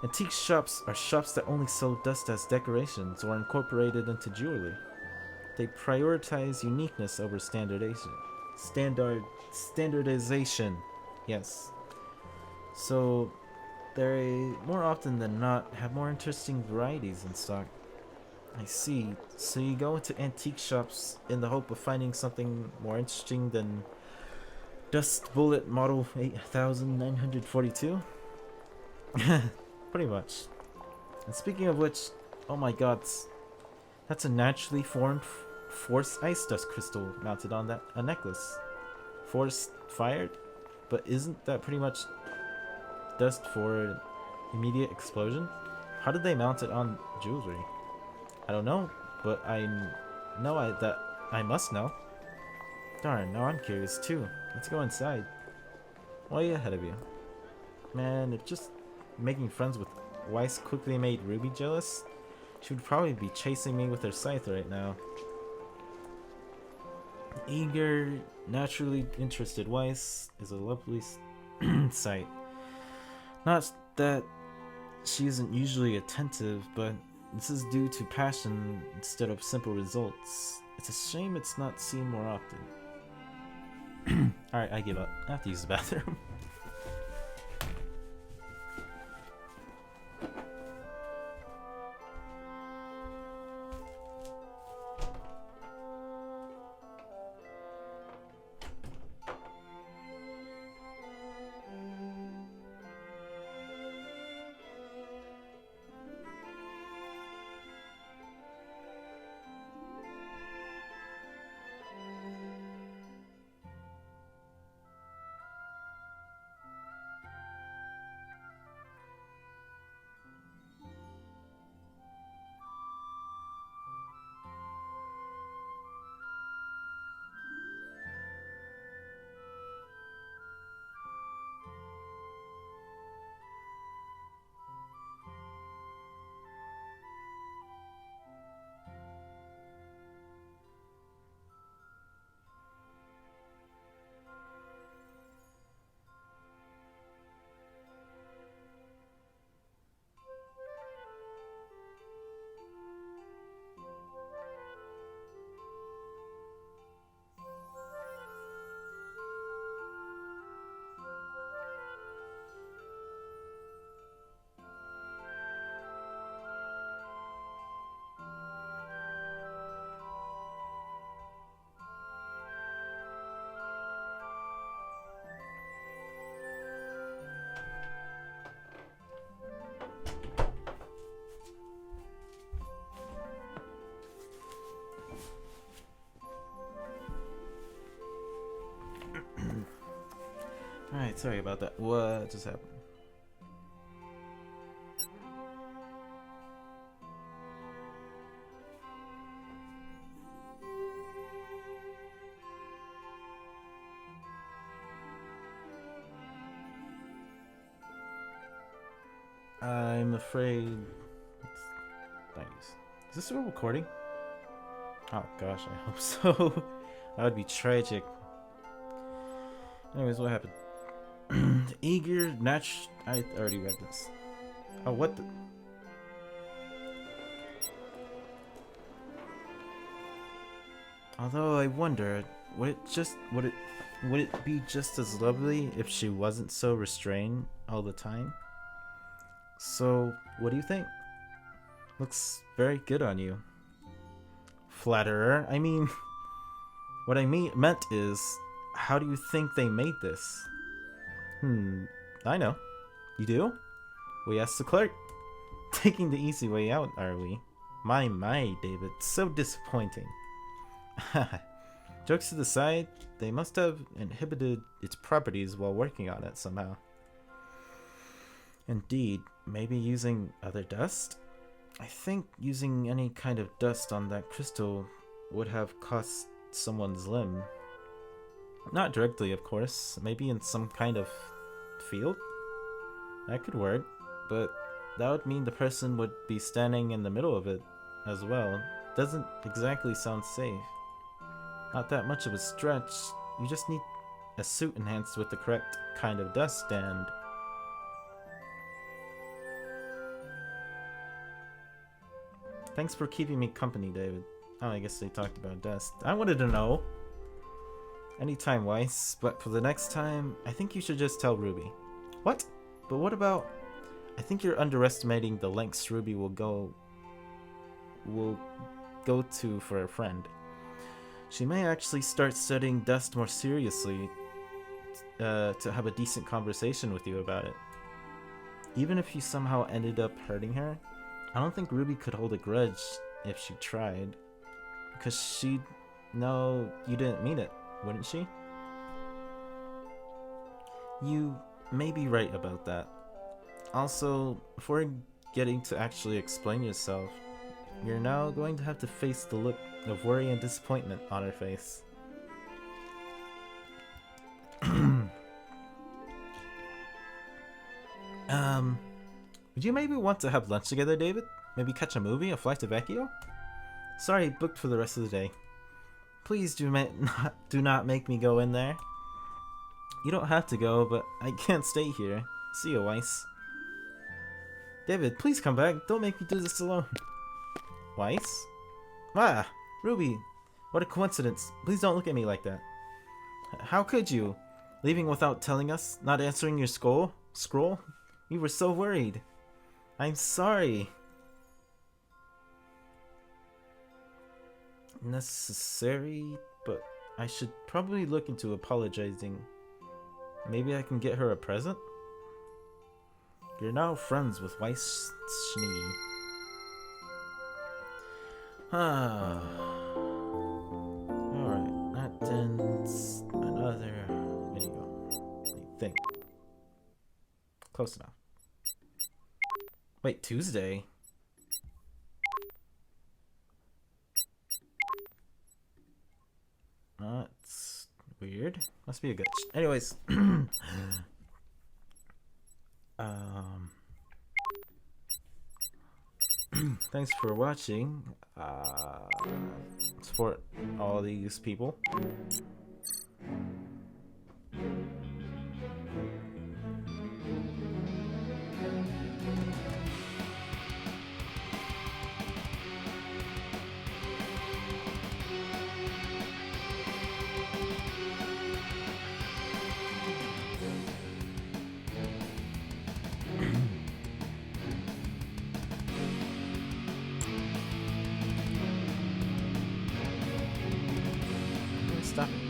Antique shops are shops that only sell dust as decorations or incorporated into jewelry. They prioritize uniqueness over standardization. Yes. So they more often than not have more interesting varieties in stock. I see. So you go into antique shops in the hope of finding something more interesting than Dust Bullet Model 8942? Pretty much. And speaking of which, oh my god, that's a naturally formed force ice dust crystal mounted on a necklace. Force fired? But isn't that pretty much dust for immediate explosion? How did they mount it on jewelry? I don't know, but I must know. Darn, now I'm curious too. Let's go inside. Way ahead of you. Man, if just making friends with Weiss quickly made Ruby jealous, she would probably be chasing me with her scythe right now. Eager, naturally interested Weiss is a lovely sight. Not that she isn't usually attentive, but this is due to passion instead of simple results. It's a shame it's not seen more often. Alright, I give up. I have to use the bathroom. Alright, sorry about that. What just happened? I'm afraid it's nice. Is this still recording? Oh gosh, I hope so. That would be tragic. Anyways, what happened? Eager, I already read this. Oh, what the? Although I wonder, would it be just as lovely if she wasn't so restrained all the time? So, what do you think? Looks very good on you. Flatterer. I mean, what I meant is, how do you think they made this? I know. You do? We asked the clerk. Taking the easy way out, are we? My, David. So disappointing. Jokes to the side, they must have inhibited its properties while working on it somehow. Indeed, maybe using other dust? I think using any kind of dust on that crystal would have cost someone's limb. Not directly, of course. Maybe in some kind of field? That could work, but that would mean the person would be standing in the middle of it as well. Doesn't exactly sound safe. Not that much of a stretch. You just need a suit enhanced with the correct kind of dust and... Thanks for keeping me company, David. Oh, I guess they talked about dust. I wanted to know. Anytime, Weiss, but for the next time, I think you should just tell Ruby. What? But what about... I think you're underestimating the lengths Ruby will go to for a friend. She may actually start studying dust more seriously to have a decent conversation with you about it. Even if you somehow ended up hurting her, I don't think Ruby could hold a grudge if she tried. Because she'd know you didn't mean it, wouldn't she? You may be right about that. Also, before getting to actually explain yourself, you're now going to have to face the look of worry and disappointment on her face. Would you maybe want to have lunch together, David? Maybe catch a movie, a flight to Vecchio? Sorry, booked for the rest of the day. Please do not make me go in there. You don't have to go, but I can't stay here. See you, Weiss. David, please come back. Don't make me do this alone. Weiss? Ah, Ruby. What a coincidence. Please don't look at me like that. How could you? Leaving without telling us? Not answering your scroll? We were so worried. I'm sorry. Necessary, but I should probably look into apologizing. Maybe I can get her a present? You're now friends with Weiss Schnee. Alright, that ends another video. I think. Close enough. Wait, Tuesday? That's weird. Must be a glitch. Anyways. Thanks for watching. Support all these people. Stop it.